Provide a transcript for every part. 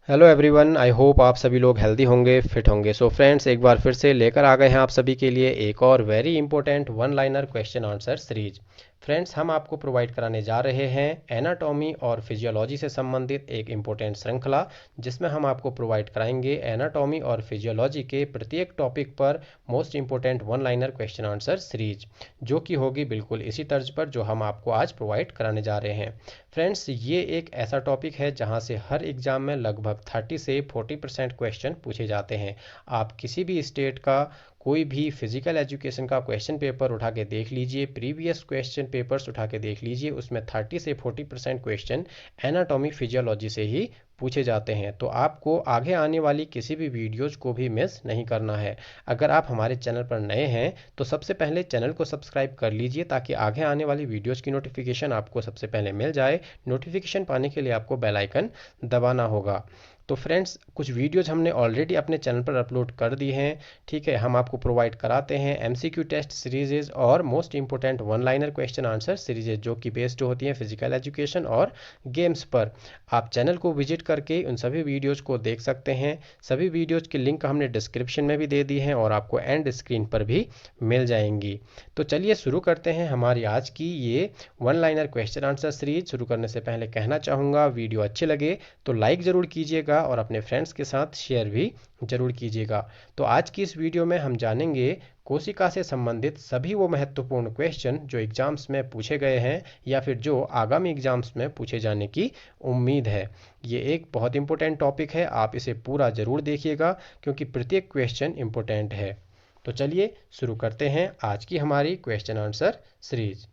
Hello everyone, I hope आप सभी लोग हेल्दी होंगे, फिट होंगे। सो फ्रेंड्स, एक बार फिर से लेकर आ गए हैं आप सभी के लिए एक और very important one liner question answer series. Friends, हम आपको प्रोवाइड कराने जा रहे हैं एनाटॉमी और फिजियोलॉजी से संबंधित एक इम्पोर्टेंट श्रृंखला, जिसमें हम आपको प्रोवाइड कराएंगे एनाटॉमी और फिजियोलॉजी के प्रत्येक टॉपिक पर most important one liner question answer series, जो कि होगी बिल्कुल इसी तर्ज पर जो हम आपको आज प्रोवाइड कराने जा रहे हैं। फ्रेंड्स, ये एक ऐसा टॉपिक है जहां से हर एग्जाम में लगभग 30 से 40% क्वेश्चन पूछे जाते हैं। आप किसी भी स्टेट का कोई भी फिजिकल एजुकेशन का क्वेश्चन पेपर उठा के देख लीजिए, प्रीवियस क्वेश्चन पेपर्स उठा के देख लीजिए, उसमें 30 से 40% क्वेश्चन एनाटॉमी फिजियोलॉजी से ही पूछे जाते हैं। तो आपको आगे आने वाली किसी भी वीडियोज को भी मिस नहीं करना है। अगर आप हमारे चैनल पर नए हैं तो सबसे पहले चैनल को सब्सक्राइब कर लीजिए, ताकि आगे आने वाली वीडियोज की नोटिफिकेशन आपको सबसे पहले मिल जाए। नोटिफिकेशन पाने के लिए आपको बेल आइकन दबाना होगा। तो फ्रेंड्स, कुछ वीडियोज हमने ऑलरेडी अपने चैनल पर अपलोड कर दी हैं। ठीक है, हम आपको प्रोवाइड कराते हैं एमसीक्यू टेस्ट सीरीजेज और most important one liner question answer serieses, जो कि बेस्ड होती हैं फिजिकल एजुकेशन और गेम्स पर। आप चैनल को विजिट करके उन सभी वीडियोज को देख सकते हैं। सभी वीडियोज की लिंक हमने डिस्क्रिप्शन में भी दे दी है और आपको एंड स्क्रीन पर भी मिल जाएंगी। तो चलिए शुरू करते हैं हमारी आज की ये one liner question answer series. शुरू करने से पहले कहना चाहूँगा, वीडियो अच्छी लगे तो लाइक ज़रूर कीजिएगा और अपने फ्रेंड्स के साथ शेयर भी ज़रूर कीजिएगा। तो आज की इस वीडियो में हम जानेंगे कोशिका से संबंधित सभी वो महत्वपूर्ण क्वेश्चन जो एग्जाम्स में पूछे गए हैं या फिर जो आगामी एग्जाम्स में पूछे जाने की उम्मीद है। ये एक बहुत इंपॉर्टेंट टॉपिक है, आप इसे पूरा ज़रूर देखिएगा क्योंकि प्रत्येक क्वेश्चन इंपॉर्टेंट है। तो चलिए शुरू करते हैं आज की हमारी क्वेश्चन आंसर सीरीज।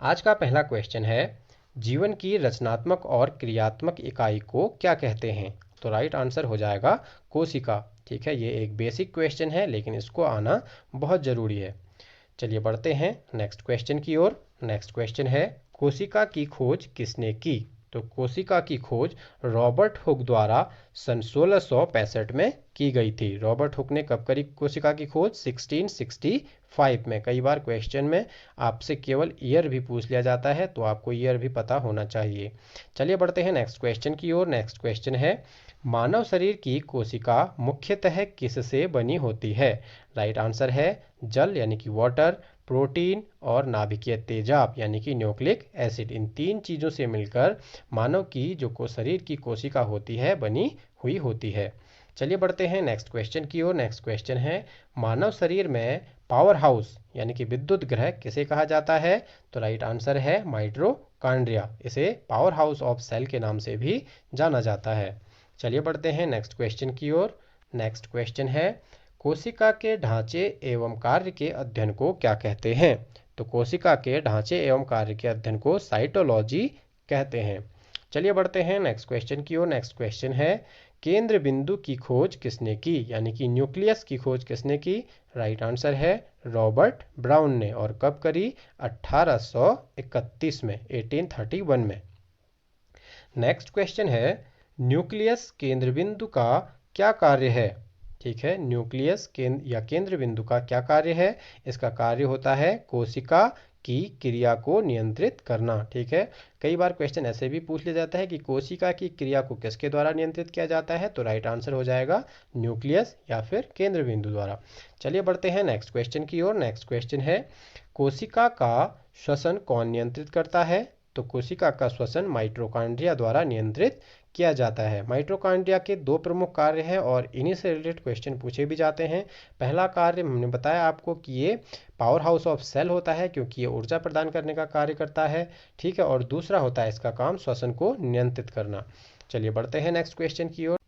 आज का पहला क्वेश्चन है, जीवन की रचनात्मक और क्रियात्मक इकाई को क्या कहते हैं? तो राइट आंसर हो जाएगा कोशिका। ठीक है, ये एक बेसिक क्वेश्चन है लेकिन इसको आना बहुत ज़रूरी है। चलिए बढ़ते हैं नेक्स्ट क्वेश्चन की ओर। नेक्स्ट क्वेश्चन है, कोशिका की खोज किसने की? तो कोशिका की खोज रॉबर्ट हुक द्वारा सन 1665 में की गई थी। रॉबर्ट हुक ने कब करी कोशिका की खोज? 1665 में। कई बार क्वेश्चन में आपसे केवल ईयर भी पूछ लिया जाता है, तो आपको ईयर भी पता होना चाहिए। चलिए बढ़ते हैं नेक्स्ट क्वेश्चन की ओर। नेक्स्ट क्वेश्चन है, मानव शरीर की कोशिका मुख्यतः किससे बनी होती है? राइट आंसर है जल यानी कि वाटर, प्रोटीन और नाभिकीय तेजाब यानी कि न्यूक्लिक एसिड। इन तीन चीज़ों से मिलकर मानव की जो शरीर की कोशिका होती है बनी हुई होती है। चलिए बढ़ते हैं नेक्स्ट क्वेश्चन की ओर। नेक्स्ट क्वेश्चन है, मानव शरीर में पावर हाउस यानी कि विद्युत ग्रह किसे कहा जाता है? तो राइट आंसर है माइटोकॉन्ड्रिया। इसे पावर हाउस ऑफ सेल के नाम से भी जाना जाता है। चलिए बढ़ते हैं नेक्स्ट क्वेश्चन की ओर। नेक्स्ट क्वेश्चन है, कोशिका के ढांचे एवं कार्य के अध्ययन को क्या कहते हैं? तो कोशिका के ढांचे एवं कार्य के अध्ययन को साइटोलॉजी कहते हैं। चलिए बढ़ते हैं नेक्स्ट क्वेश्चन की ओर। नेक्स्ट क्वेश्चन है, केंद्र बिंदु की खोज किसने की यानी कि न्यूक्लियस की खोज किसने की? राइट आंसर है रॉबर्ट ब्राउन ने। और कब करी? 1831 में, 1831 में। नेक्स्ट क्वेश्चन है, न्यूक्लियस केंद्र बिंदु का क्या कार्य है? ठीक है, न्यूक्लियस या केंद्र बिंदु का क्या कार्य है? इसका कार्य होता है कोशिका की क्रिया को नियंत्रित करना। ठीक है, कई बार क्वेश्चन ऐसे भी पूछ लिया जाता है कि कोशिका की क्रिया को किसके द्वारा नियंत्रित किया जाता है? तो राइट आंसर हो जाएगा न्यूक्लियस या फिर केंद्र बिंदु द्वारा। चलिए बढ़ते हैं नेक्स्ट क्वेश्चन की ओर। नेक्स्ट क्वेश्चन है, कोशिका का श्वसन कौन नियंत्रित करता है? तो कोशिका का श्वसन माइटोकॉन्ड्रिया द्वारा नियंत्रित किया जाता है। माइटोकॉन्ड्रिया के दो प्रमुख कार्य हैं और इन्हीं से रिलेटेड क्वेश्चन पूछे भी जाते हैं। पहला कार्य हमने बताया आपको कि ये पावर हाउस ऑफ सेल होता है, क्योंकि ये ऊर्जा प्रदान करने का कार्य करता है। ठीक है, और दूसरा होता है इसका काम श्वसन को नियंत्रित करना। चलिए बढ़ते हैं नेक्स्ट क्वेश्चन की ओर।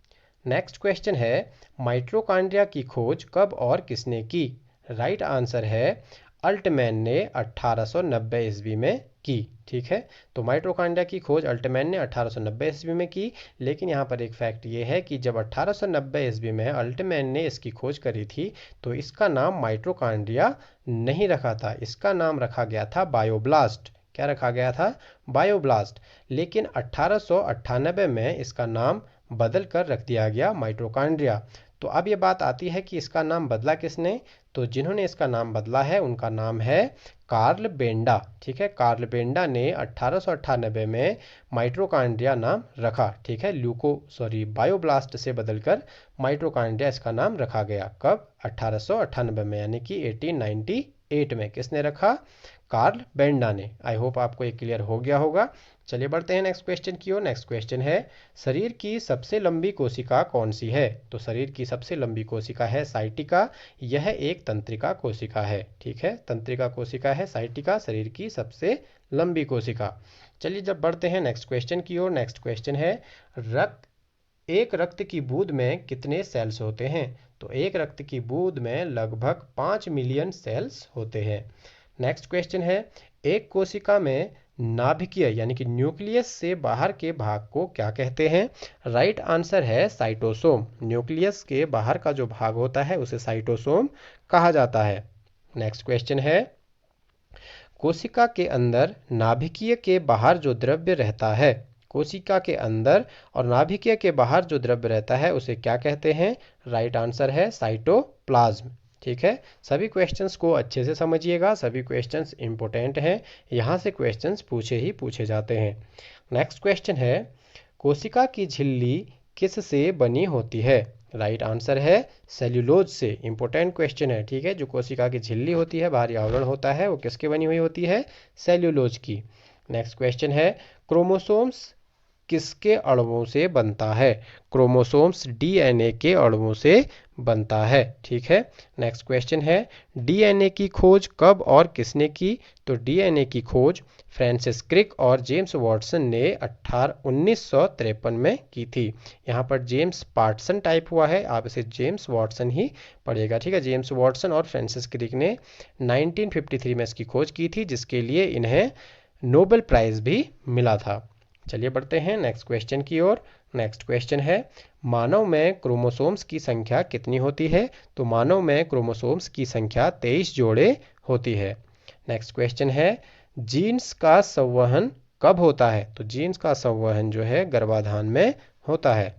नेक्स्ट क्वेश्चन है, माइटोकॉन्ड्रिया की खोज कब और किसने की? राइट आंसर है अल्टमैन ने 1890 ईस्वी में की। ठीक है, तो माइटोकॉन्ड्रिया की खोज अल्टमैन ने 1890 ईस्वी में की। लेकिन यहाँ पर एक फैक्ट ये है कि जब 1890 ईस्वी में अल्टमैन ने इसकी खोज करी थी तो इसका नाम माइटोकॉन्ड्रिया नहीं रखा था, इसका नाम रखा गया था बायोब्लास्ट। क्या रखा गया था? बायोब्लास्ट। लेकिन 1898 में इसका नाम बदल कर रख दिया गया माइटोकॉन्ड्रिया। तो अब ये बात आती है कि इसका नाम बदला किसने? तो जिन्होंने इसका नाम बदला है उनका नाम है कार्ल बेंडा, ठीक है, कार्ल बेंडा ने 1898 में माइटोकॉन्ड्रिया नाम रखा, ठीक है, बायोब्लास्ट से बदलकर माइटोकॉन्ड्रिया इसका नाम रखा गया। कब? 1898 में, यानी कि 1898 में किसने रखा? कार्ल बेंडा ने। आई होप आपको ये क्लियर हो गया होगा। चलिए बढ़ते हैं नेक्स्ट क्वेश्चन की ओर। नेक्स्ट क्वेश्चन है, शरीर की सबसे लंबी कोशिका कौन सी है? तो शरीर की सबसे लंबी कोशिका है साइटिका। यह एक तंत्रिका कोशिका है, ठीक है, तंत्रिका कोशिका है साइटिका, शरीर की सबसे लंबी कोशिका। चलिए जब बढ़ते हैं नेक्स्ट क्वेश्चन की ओर। नेक्स्ट क्वेश्चन है, एक रक्त की बूंद में कितने सेल्स होते हैं? तो एक रक्त की बूंद में लगभग 5 मिलियन सेल्स होते हैं। नेक्स्ट क्वेश्चन है, एक कोशिका में नाभिकीय यानी कि न्यूक्लियस से बाहर के भाग को क्या कहते हैं? राइट आंसर है साइटोसोम। न्यूक्लियस के बाहर का जो भाग होता है उसे साइटोसोम कहा जाता है। नेक्स्ट क्वेश्चन है, कोशिका के अंदर नाभिकीय के बाहर जो द्रव्य रहता है, कोशिका के अंदर और नाभिकीय के बाहर जो द्रव्य रहता है उसे क्या कहते हैं? राइट आंसर है साइटोप्लाज्म, ठीक है। सभी क्वेश्चंस को अच्छे से समझिएगा, सभी क्वेश्चंस इंपॉर्टेंट हैं, यहाँ से क्वेश्चंस पूछे ही पूछे जाते हैं। नेक्स्ट क्वेश्चन है, कोशिका की झिल्ली किस से बनी होती है? राइट आंसर है सेल्यूलोज से। इंपॉर्टेंट क्वेश्चन है, ठीक है। जो कोशिका की झिल्ली होती है, बाहरी आवरण होता है, वो किसके बनी हुई होती है? सेल्यूलोज की। नेक्स्ट क्वेश्चन है, क्रोमोसोम्स किसके अणुओं से बनता है? क्रोमोसोम्स डीएनए के अणुओं से बनता है, ठीक है। नेक्स्ट क्वेश्चन है, डीएनए की खोज कब और किसने की? तो डीएनए की खोज फ्रांसिस क्रिक और जेम्स वाटसन ने 1953 में की थी। यहाँ पर जेम्स पार्टसन टाइप हुआ है, आप इसे जेम्स वाटसन ही पढ़िएगा, ठीक है। जेम्स वाटसन और फ्रांसिस क्रिक ने 1953 में इसकी खोज की थी, जिसके लिए इन्हें नोबेल प्राइज भी मिला था। चलिए बढ़ते हैं नेक्स्ट क्वेश्चन की ओर। नेक्स्ट क्वेश्चन है, मानव में क्रोमोसोम्स की संख्या कितनी होती है? तो मानव में क्रोमोसोम्स की संख्या 23 जोड़े होती है। नेक्स्ट क्वेश्चन है, जीन्स का संवहन कब होता है? तो जीन्स का संवहन जो है गर्भाधान में होता है।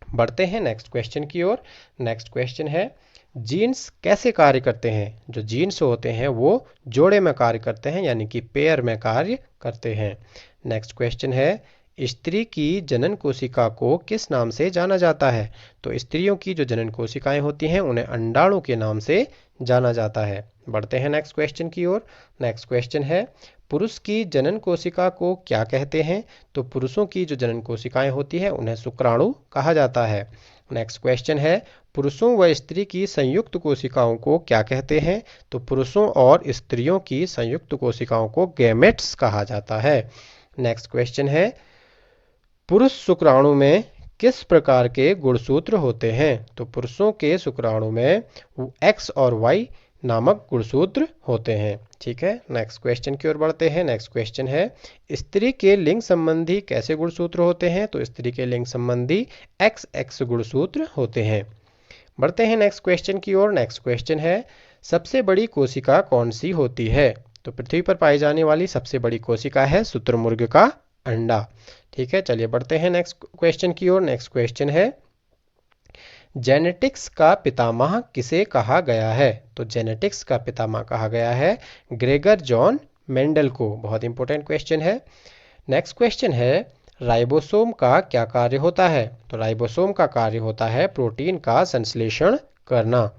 बढ़ते हैं नेक्स्ट क्वेश्चन की ओर। नेक्स्ट क्वेश्चन है, जीन्स कैसे कार्य करते हैं? जो जीन्स होते हैं वो जोड़े में कार्य करते हैं, यानी कि पेयर में कार्य करते हैं। नेक्स्ट क्वेश्चन है, स्त्री की जनन कोशिका को किस नाम से जाना जाता है? तो स्त्रियों की जो जनन कोशिकाएं होती हैं उन्हें अंडाणु के नाम से जाना जाता है। बढ़ते हैं नेक्स्ट क्वेश्चन की ओर। नेक्स्ट क्वेश्चन है, पुरुष की जनन कोशिका को क्या कहते हैं? तो पुरुषों की जो जनन कोशिकाएं होती है उन्हें शुक्राणु कहा जाता है। नेक्स्ट क्वेश्चन है, पुरुषों व स्त्री की संयुक्त कोशिकाओं को क्या कहते हैं? तो पुरुषों और स्त्रियों की संयुक्त कोशिकाओं को गैमेट्स कहा जाता है। नेक्स्ट क्वेश्चन है, पुरुष शुक्राणु में किस प्रकार के गुणसूत्र होते हैं? तो पुरुषों के शुक्राणु में X और Y नामक गुणसूत्र होते हैं, ठीक है। नेक्स्ट क्वेश्चन की ओर बढ़ते हैं। नेक्स्ट क्वेश्चन है, स्त्री के लिंग संबंधी कैसे गुणसूत्र होते हैं? तो स्त्री के लिंग संबंधी XX गुणसूत्र होते हैं। बढ़ते हैं नेक्स्ट क्वेश्चन की ओर। नेक्स्ट क्वेश्चन है, सबसे बड़ी कोशिका कौन सी होती है? तो पृथ्वी पर पाई जाने वाली सबसे बड़ी कोशिका है शुतुरमुर्ग का अंडा, ठीक है। चलिए बढ़ते हैं नेक्स्ट क्वेश्चन की ओर। नेक्स्ट क्वेश्चन है, जेनेटिक्स का पितामह किसे कहा गया है? तो जेनेटिक्स का पितामह कहा गया है ग्रेगर जॉन मेंडल को। बहुत इंपॉर्टेंट क्वेश्चन है। नेक्स्ट क्वेश्चन है, राइबोसोम का क्या कार्य होता है? तो राइबोसोम का कार्य होता है प्रोटीन का संश्लेषण करना।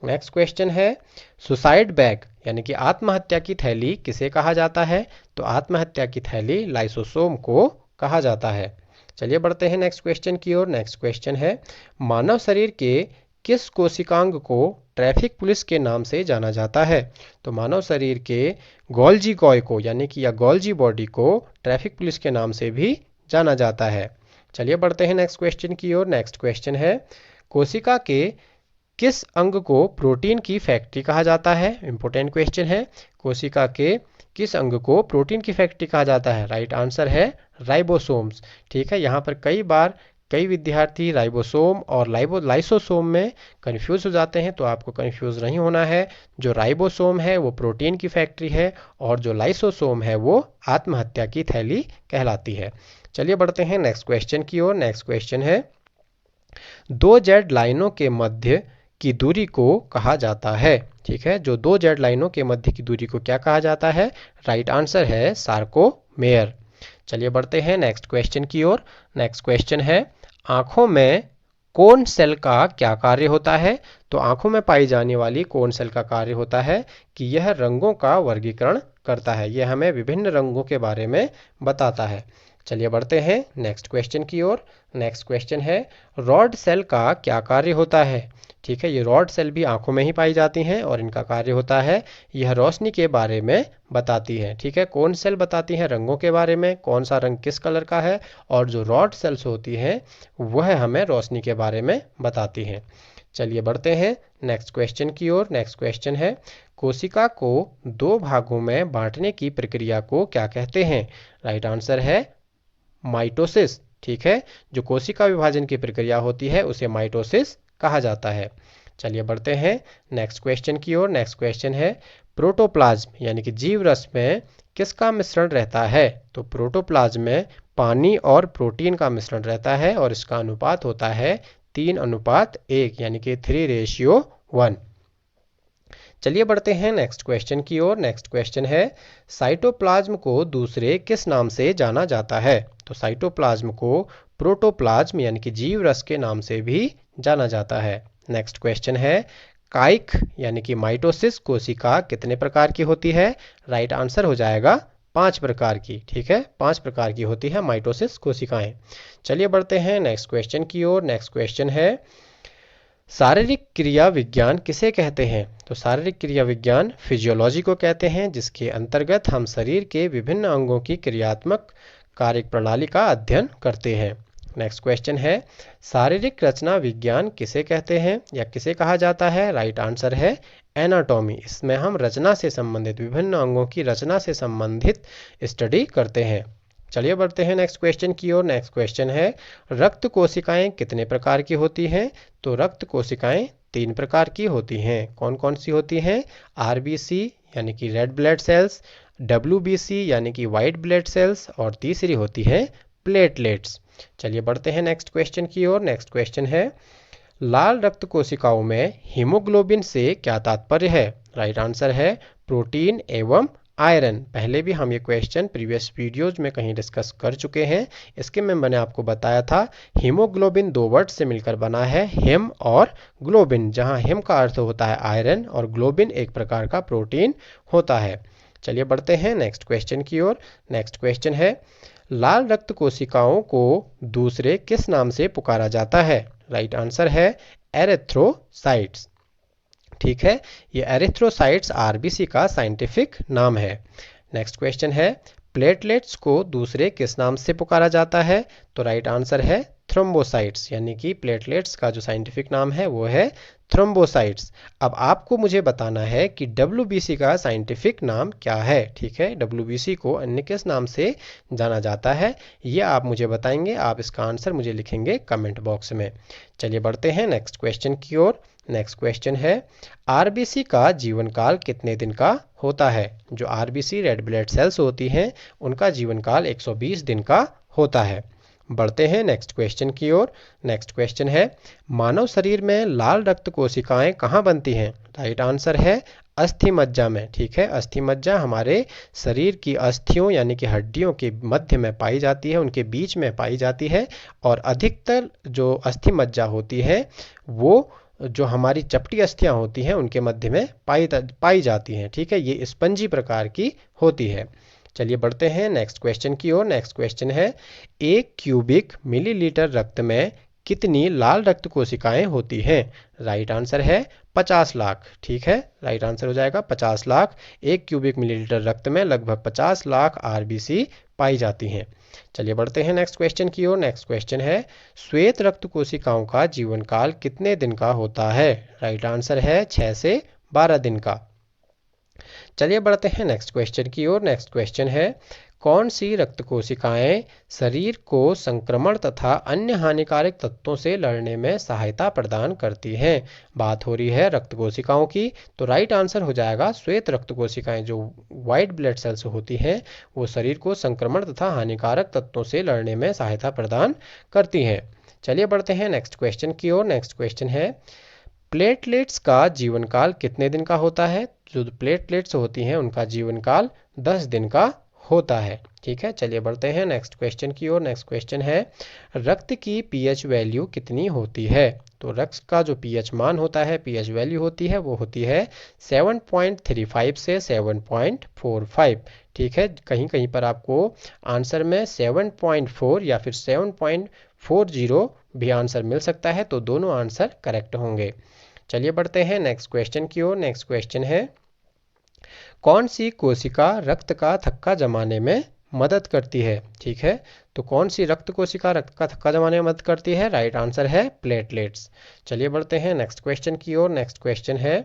नेक्स्ट क्वेश्चन है, सुसाइड बैग यानी कि आत्महत्या की थैली किसे कहा जाता है? तो आत्महत्या की थैली लाइसोसोम को कहा जाता है। चलिए बढ़ते हैं नेक्स्ट क्वेश्चन की ओर। नेक्स्ट क्वेश्चन है, मानव शरीर के किस कोशिकांग को ट्रैफिक पुलिस के नाम से जाना जाता है? तो मानव शरीर के गोल्जी कॉय को यानी कि या गोल्जी बॉडी को ट्रैफिक पुलिस के नाम से भी जाना जाता है। चलिए बढ़ते हैं नेक्स्ट क्वेश्चन की ओर। नेक्स्ट क्वेश्चन है, कोशिका के किस अंग को प्रोटीन की फैक्ट्री कहा जाता है? इंपॉर्टेंट क्वेश्चन है। कोशिका के किस अंग को प्रोटीन की फैक्ट्री कहा जाता है? राइट आंसर है राइबोसोम्स, ठीक है। यहाँ पर कई बार कई विद्यार्थी राइबोसोम और लाइसोसोम में कंफ्यूज हो जाते हैं, तो आपको कंफ्यूज नहीं होना है। जो राइबोसोम है वो प्रोटीन की फैक्ट्री है और जो लाइसोसोम है वो आत्महत्या की थैली कहलाती है। चलिए बढ़ते हैं नेक्स्ट क्वेश्चन की ओर। नेक्स्ट क्वेश्चन है, 2 जेड लाइनों के मध्य की दूरी को कहा जाता है? ठीक है, जो दो जेड लाइनों के मध्य की दूरी को क्या कहा जाता है? राइट आंसर है सार्कोमेयर। चलिए बढ़ते हैं नेक्स्ट क्वेश्चन की ओर। नेक्स्ट क्वेश्चन है, आंखों में कोन सेल का क्या कार्य होता है? तो आंखों में पाई जाने वाली कोन सेल का कार्य होता है कि यह रंगों का वर्गीकरण करता है। यह हमें विभिन्न रंगों के बारे में बताता है। चलिए बढ़ते हैं नेक्स्ट क्वेश्चन की ओर। नेक्स्ट क्वेश्चन है, रॉड सेल का क्या कार्य होता है? ठीक है, ये रॉड सेल भी आंखों में ही पाई जाती हैं और इनका कार्य होता है, यह रोशनी के बारे में बताती है। ठीक है, कौन सेल बताती हैं रंगों के बारे में, कौन सा रंग किस कलर का है, और जो रॉड सेल्स होती हैं वह हमें रोशनी के बारे में बताती हैं। चलिए बढ़ते हैं नेक्स्ट क्वेश्चन की ओर। नेक्स्ट क्वेश्चन है, कोशिका को दो भागों में बांटने की प्रक्रिया को क्या कहते हैं? राइट आंसर है माइटोसिस। ठीक है, जो कोशिका विभाजन की प्रक्रिया होती है उसे माइटोसिस कहा जाता है। चलिए बढ़ते हैं नेक्स्ट क्वेश्चन की ओर। नेक्स्ट क्वेश्चन है, प्रोटोप्लाज्म यानी कि जीव रस में किसका मिश्रण रहता है? तो प्रोटोप्लाज्म में पानी और प्रोटीन का मिश्रण रहता है और इसका अनुपात होता है 3:1 यानी कि 3:1। चलिए बढ़ते हैं नेक्स्ट क्वेश्चन की ओर। नेक्स्ट क्वेश्चन है, साइटोप्लाज्म को दूसरे किस नाम से जाना जाता है? तो साइटोप्लाज्म को प्रोटोप्लाज्म यानी कि जीव रस के नाम से भी जाना जाता है। नेक्स्ट क्वेश्चन है, काइक यानी कि माइटोसिस कोशिका कितने प्रकार की होती है? राइट आंसर हो जाएगा 5 प्रकार की। ठीक है, 5 प्रकार की होती है माइटोसिस कोशिकाएं। चलिए बढ़ते हैं नेक्स्ट क्वेश्चन की ओर। नेक्स्ट क्वेश्चन है, शारीरिक क्रिया विज्ञान किसे कहते हैं? तो शारीरिक क्रिया विज्ञान फिजियोलॉजी को कहते हैं, जिसके अंतर्गत हम शरीर के विभिन्न अंगों की क्रियात्मक कार्य प्रणाली का अध्ययन करते हैं। नेक्स्ट क्वेश्चन है, शारीरिक रचना विज्ञान किसे कहते हैं या किसे कहा जाता है? राइट आंसर है एनाटॉमी। इसमें हम रचना से संबंधित विभिन्न अंगों की रचना से संबंधित स्टडी करते हैं। चलिए बढ़ते हैं नेक्स्ट क्वेश्चन की ओर। नेक्स्ट क्वेश्चन है, रक्त कोशिकाएं कितने प्रकार की होती हैं? तो रक्त कोशिकाएं 3 प्रकार की होती हैं। कौन कौन सी होती हैं? आरबीसी यानी कि रेड ब्लड सेल्स, डब्ल्यूबीसी यानी कि वाइट ब्लड सेल्स, और तीसरी होती है प्लेटलेट्स। चलिए बढ़ते हैं नेक्स्ट क्वेश्चन की ओर। नेक्स्ट क्वेश्चन है, लाल रक्त कोशिकाओं में हीमोग्लोबिन से क्या तात्पर्य है? राइट आंसर है प्रोटीन एवं आयरन। पहले भी हम ये क्वेश्चन प्रीवियस वीडियोज में कहीं डिस्कस कर चुके हैं। इसके में मैंने आपको बताया था हीमोग्लोबिन 2 वर्ड से मिलकर बना है, हेम और ग्लोबिन, जहां हेम का अर्थ होता है आयरन और ग्लोबिन एक प्रकार का प्रोटीन होता है। चलिए बढ़ते हैं नेक्स्ट क्वेश्चन की ओर। नेक्स्ट क्वेश्चन है, लाल रक्त कोशिकाओं को दूसरे किस नाम से पुकारा जाता है? राइट आंसर है एरिथ्रोसाइट्स। ठीक है, ये एरिथ्रोसाइट्स आरबीसी का साइंटिफिक नाम है। नेक्स्ट क्वेश्चन है, प्लेटलेट्स को दूसरे किस नाम से पुकारा जाता है? तो राइट आंसर है थ्रोम्बोसाइट्स, यानी कि प्लेटलेट्स का जो साइंटिफिक नाम है वो है थ्रोम्बोसाइट्स। अब आपको मुझे बताना है कि डब्ल्यूबीसी का साइंटिफिक नाम क्या है। ठीक है, डब्ल्यूबीसी को अन्य किस नाम से जाना जाता है, ये आप मुझे बताएंगे। आप इसका आंसर मुझे लिखेंगे कमेंट बॉक्स में। चलिए बढ़ते हैं नेक्स्ट क्वेश्चन की ओर। नेक्स्ट क्वेश्चन है, आरबीसी का जीवन काल कितने दिन का होता है? जो आरबीसी रेड ब्लड सेल्स होती हैं उनका जीवन काल 120 दिन का होता है। बढ़ते हैं नेक्स्ट क्वेश्चन की ओर। नेक्स्ट क्वेश्चन है, मानव शरीर में लाल रक्त कोशिकाएं कहाँ बनती हैं? राइट आंसर है अस्थि मज्जा में। ठीक है, अस्थि मज्जा हमारे शरीर की अस्थियों यानी कि हड्डियों के मध्य में पाई जाती है, उनके बीच में पाई जाती है, और अधिकतर जो अस्थि मज्जा होती है वो जो हमारी चपटी अस्थियां होती हैं उनके मध्य में पाई जाती हैं। ठीक है, ये स्पंजी प्रकार की होती है। चलिए बढ़ते हैं नेक्स्ट क्वेश्चन की ओर। नेक्स्ट क्वेश्चन है, 1 क्यूबिक मिलीलीटर रक्त में कितनी लाल रक्त कोशिकाएं होती हैं? राइट आंसर है 50 लाख। ठीक है, राइट आंसर हो जाएगा 50 लाख। 1 क्यूबिक मिलीलीटर रक्त में लगभग 50 लाख आरबीसी पाई जाती हैं। चलिए बढ़ते हैं नेक्स्ट क्वेश्चन की ओर। नेक्स्ट क्वेश्चन है, श्वेत रक्त कोशिकाओं का जीवन काल कितने दिन का होता है? राइट आंसर है 6 से 12 दिन का। चलिए बढ़ते हैं नेक्स्ट क्वेश्चन की ओर। नेक्स्ट क्वेश्चन है, कौन सी रक्त कोशिकाएं शरीर को संक्रमण तथा अन्य हानिकारक तत्वों से लड़ने में सहायता प्रदान करती हैं? बात हो रही है रक्त कोशिकाओं की, तो राइट आंसर हो जाएगा श्वेत रक्त कोशिकाएं। जो वाइट ब्लड सेल्स होती हैं वो शरीर को संक्रमण तथा हानिकारक तत्वों से लड़ने में सहायता प्रदान करती हैं। चलिए बढ़ते हैं नेक्स्ट क्वेश्चन की ओर। नेक्स्ट क्वेश्चन है, प्लेटलेट्स का जीवन काल कितने दिन का होता है? जो प्लेटलेट्स होती हैं उनका जीवन काल 10 दिन का होता है। ठीक है, चलिए बढ़ते हैं नेक्स्ट क्वेश्चन की ओर। नेक्स्ट क्वेश्चन है, रक्त की पीएच वैल्यू कितनी होती है? तो रक्त का जो पीएच मान होता है, पीएच वैल्यू होती है, वो होती है 7.35 से 7.45। ठीक है, कहीं कहीं पर आपको आंसर में 7.4 या फिर 7.40 भी आंसर मिल सकता है, तो दोनों आंसर करेक्ट होंगे। चलिए बढ़ते हैं नेक्स्ट क्वेश्चन की ओर। नेक्स्ट क्वेश्चन है, कौन सी कोशिका रक्त का थक्का जमाने में मदद करती है? ठीक है, तो कौन सी रक्त कोशिका रक्त का थक्का जमाने में मदद करती है? राइट आंसर है प्लेटलेट्स। चलिए बढ़ते हैं नेक्स्ट क्वेश्चन की ओर। नेक्स्ट क्वेश्चन है,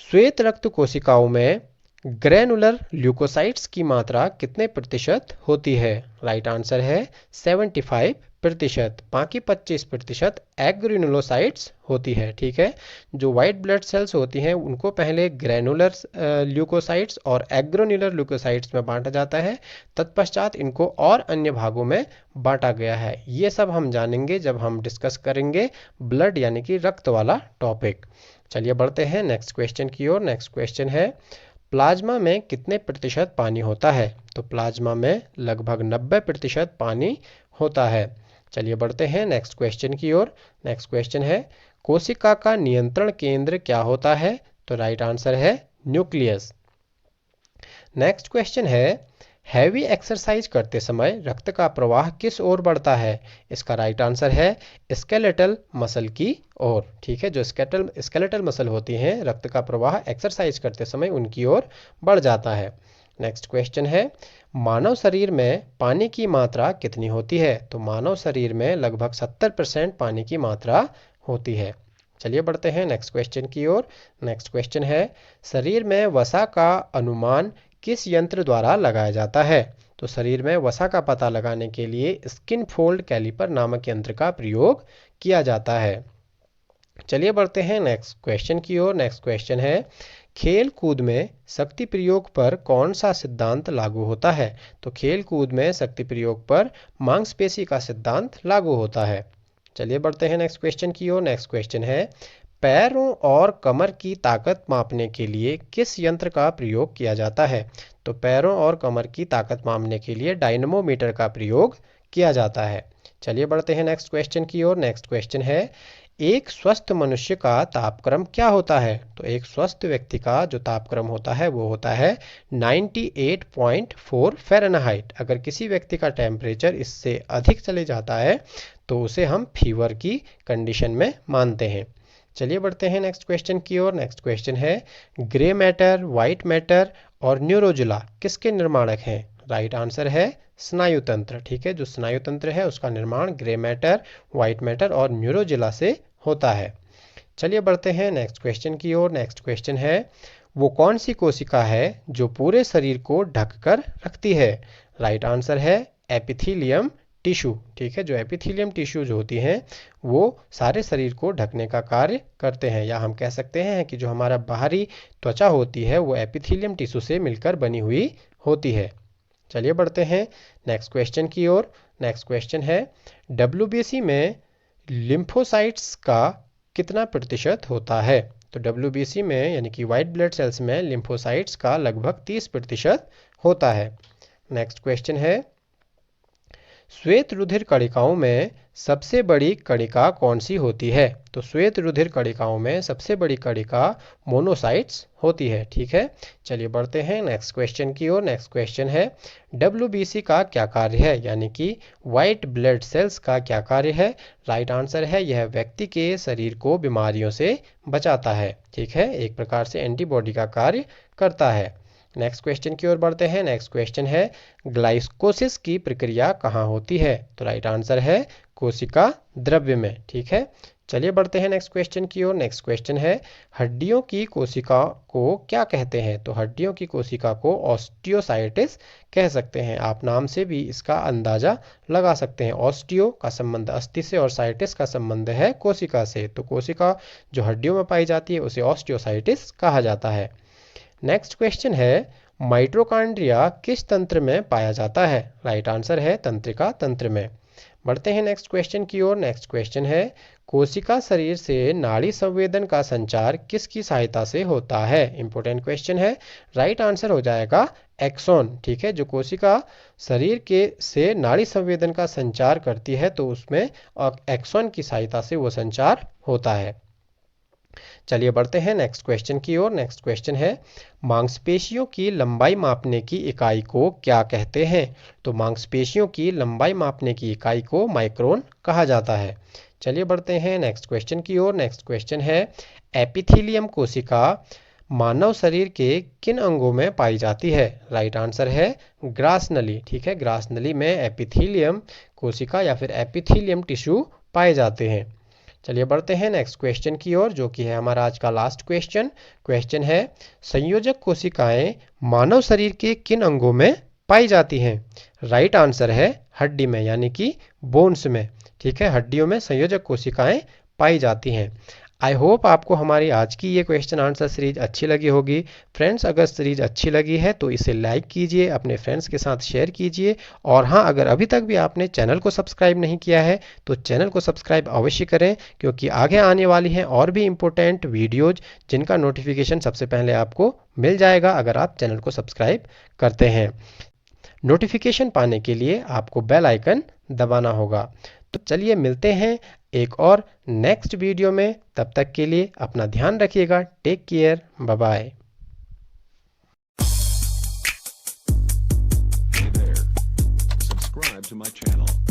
श्वेत रक्त कोशिकाओं में ग्रैनुलर ल्यूकोसाइट्स की मात्रा कितने प्रतिशत होती है? राइट आंसर है 75%। बाकी 25% एग्रेनुलोसाइट्स होती है। ठीक है, जो वाइट ब्लड सेल्स होती हैं उनको पहले ग्रैनुलर ल्यूकोसाइट्स और एग्रेनुलर ल्यूकोसाइट्स में बांटा जाता है, तत्पश्चात इनको और अन्य भागों में बांटा गया है। ये सब हम जानेंगे जब हम डिस्कस करेंगे ब्लड यानी कि रक्त वाला टॉपिक। चलिए बढ़ते हैं नेक्स्ट क्वेश्चन की ओर। नेक्स्ट क्वेश्चन है, प्लाज्मा में कितने प्रतिशत पानी होता है? तो प्लाज्मा में लगभग 90% पानी होता है। चलिए बढ़ते हैं नेक्स्ट क्वेश्चन की ओर। नेक्स्ट क्वेश्चन है, कोशिका का नियंत्रण केंद्र क्या होता है? तो राइट आंसर है न्यूक्लियस। नेक्स्ट क्वेश्चन है, हैवी एक्सरसाइज करते समय रक्त का प्रवाह किस ओर बढ़ता है? इसका राइट आंसर है स्केलेटल मसल की ओर। ठीक है, जो स्केलेटल मसल होती हैं रक्त का प्रवाह एक्सरसाइज करते समय उनकी ओर बढ़ जाता है। नेक्स्ट क्वेश्चन है, मानव शरीर में पानी की मात्रा कितनी होती है? तो मानव शरीर में लगभग 70% पानी की मात्रा होती है। चलिए बढ़ते हैं नेक्स्ट क्वेश्चन की ओर। नेक्स्ट क्वेश्चन है, शरीर में वसा का अनुमान किस यंत्र द्वारा लगाया जाता है? तो शरीर में वसा का पता लगाने के लिए स्किन फोल्ड कैलिपर नामक यंत्र का प्रयोग किया जाता है। चलिए बढ़ते हैं नेक्स्ट क्वेश्चन की ओर। नेक्स्ट क्वेश्चन है, खेल कूद में शक्ति प्रयोग पर कौन सा सिद्धांत लागू होता है? तो खेल कूद में शक्ति प्रयोग पर मांसपेशी का सिद्धांत लागू होता है। चलिए बढ़ते हैं नेक्स्ट क्वेश्चन की ओर। नेक्स्ट क्वेश्चन है, पैरों और कमर की ताकत मापने के लिए किस यंत्र का प्रयोग किया जाता है? तो पैरों और कमर की ताकत मापने के लिए डायनमोमीटर का प्रयोग किया जाता है। चलिए बढ़ते हैं नेक्स्ट क्वेश्चन की ओर। नेक्स्ट क्वेश्चन है, एक स्वस्थ मनुष्य का तापक्रम क्या होता है? तो एक स्वस्थ व्यक्ति का जो तापक्रम होता है वो होता है 98.4 फ़ारेनहाइट। अगर किसी व्यक्ति का टेम्परेचर इससे अधिक चले जाता है तो उसे हम फीवर की कंडीशन में मानते हैं। चलिए बढ़ते हैं नेक्स्ट क्वेश्चन की ओर। नेक्स्ट क्वेश्चन है, ग्रे मैटर, वाइट मैटर और न्यूरोजुला किसके निर्माणक हैं? राइट आंसर है स्नायु तंत्र। ठीक है, जो स्नायु तंत्र है उसका निर्माण ग्रे मैटर, वाइट मैटर और न्यूरोजुला से होता है। चलिए बढ़ते हैं नेक्स्ट क्वेश्चन की ओर। नेक्स्ट क्वेश्चन है, वो कौन सी कोशिका है जो पूरे शरीर को ढककर रखती है? राइट आंसर है एपिथेलियम टिश्यू। ठीक है, जो एपिथेलियम टिश्यू जो होती हैं वो सारे शरीर को ढकने का कार्य करते हैं, या हम कह सकते हैं कि जो हमारा बाहरी त्वचा होती है वो एपिथेलियम टिश्यू से मिलकर बनी हुई होती है। चलिए बढ़ते हैं नेक्स्ट क्वेश्चन की ओर। नेक्स्ट क्वेश्चन है, डब्ल्यूबीसी में लिम्फोसाइट्स का कितना प्रतिशत होता है? तो डब्ल्यूबीसी में यानी कि वाइट ब्लड सेल्स में लिम्फोसाइट्स का लगभग 30% होता है। नेक्स्ट क्वेश्चन है, श्वेत रुधिर कणिकाओं में सबसे बड़ी कणिका कौन सी होती है? तो श्वेत रुधिर कणिकाओं में सबसे बड़ी कणिका मोनोसाइट्स होती है। ठीक है, चलिए बढ़ते हैं नेक्स्ट क्वेश्चन की ओर। नेक्स्ट क्वेश्चन है, डब्ल्यूबीसी का क्या कार्य है, यानी कि वाइट ब्लड सेल्स का क्या कार्य है? राइट आंसर है यह व्यक्ति के शरीर को बीमारियों से बचाता है। ठीक है, एक प्रकार से एंटीबॉडी का कार्य करता है। नेक्स्ट क्वेश्चन की ओर बढ़ते हैं। नेक्स्ट क्वेश्चन है, ग्लाइकोसिस की प्रक्रिया कहाँ होती है? तो राइट आंसर है कोशिका द्रव्य में। ठीक है, चलिए बढ़ते हैं नेक्स्ट क्वेश्चन की ओर। नेक्स्ट क्वेश्चन है, हड्डियों की कोशिका को क्या कहते हैं? तो हड्डियों की कोशिका को ऑस्टियोसाइटिस कह सकते हैं। आप नाम से भी इसका अंदाजा लगा सकते हैं। ऑस्टियो का संबंध अस्थि से और साइटिस का संबंध है कोशिका से, तो कोशिका जो हड्डियों में पाई जाती है उसे ऑस्टियोसाइटिस कहा जाता है। नेक्स्ट क्वेश्चन है, माइटोकॉन्ड्रिया किस तंत्र में पाया जाता है? राइट आंसर है तंत्रिका तंत्र में। बढ़ते हैं नेक्स्ट क्वेश्चन की ओर। नेक्स्ट क्वेश्चन है, कोशिका शरीर से नाड़ी संवेदन का संचार किसकी सहायता से होता है? इंपॉर्टेंट क्वेश्चन है। राइट आंसर हो जाएगा एक्सॉन। ठीक है, जो कोशिका शरीर के से नाड़ी संवेदन का संचार करती है तो उसमें एक्सॉन की सहायता से वो संचार होता है। चलिए बढ़ते हैं नेक्स्ट क्वेश्चन की ओर। नेक्स्ट क्वेश्चन है, मांसपेशियों की लंबाई मापने की इकाई को क्या कहते हैं? तो मांसपेशियों की लंबाई मापने की इकाई को माइक्रोन कहा जाता है। चलिए बढ़ते हैं नेक्स्ट क्वेश्चन की ओर। नेक्स्ट क्वेश्चन है, एपिथेलियम कोशिका मानव शरीर के किन अंगों में पाई जाती है? राइट आंसर है ग्रास नली। ठीक है, ग्रास नली में एपिथेलियम कोशिका या फिर एपिथेलियम टिश्यू पाए जाते हैं। चलिए बढ़ते हैं नेक्स्ट क्वेश्चन की ओर, जो कि है हमारा आज का लास्ट क्वेश्चन। क्वेश्चन है, संयोजक कोशिकाएं मानव शरीर के किन अंगों में पाई जाती हैं? राइट आंसर है हड्डी में, यानी कि बोन्स में। ठीक है, हड्डियों में संयोजक कोशिकाएं पाई जाती हैं। आई होप आपको हमारी आज की ये क्वेश्चन आंसर सीरीज अच्छी लगी होगी। फ्रेंड्स, अगर सीरीज अच्छी लगी है तो इसे लाइक कीजिए, अपने फ्रेंड्स के साथ शेयर कीजिए, और हाँ, अगर अभी तक भी आपने चैनल को सब्सक्राइब नहीं किया है तो चैनल को सब्सक्राइब अवश्य करें, क्योंकि आगे आने वाली हैं और भी इम्पोर्टेंट वीडियोज जिनका नोटिफिकेशन सबसे पहले आपको मिल जाएगा अगर आप चैनल को सब्सक्राइब करते हैं। नोटिफिकेशन पाने के लिए आपको बेल आइकन दबाना होगा। तो चलिए मिलते हैं एक और नेक्स्ट वीडियो में। तब तक के लिए अपना ध्यान रखिएगा। Take care, bye bye. Hey there, subscribe to my channel.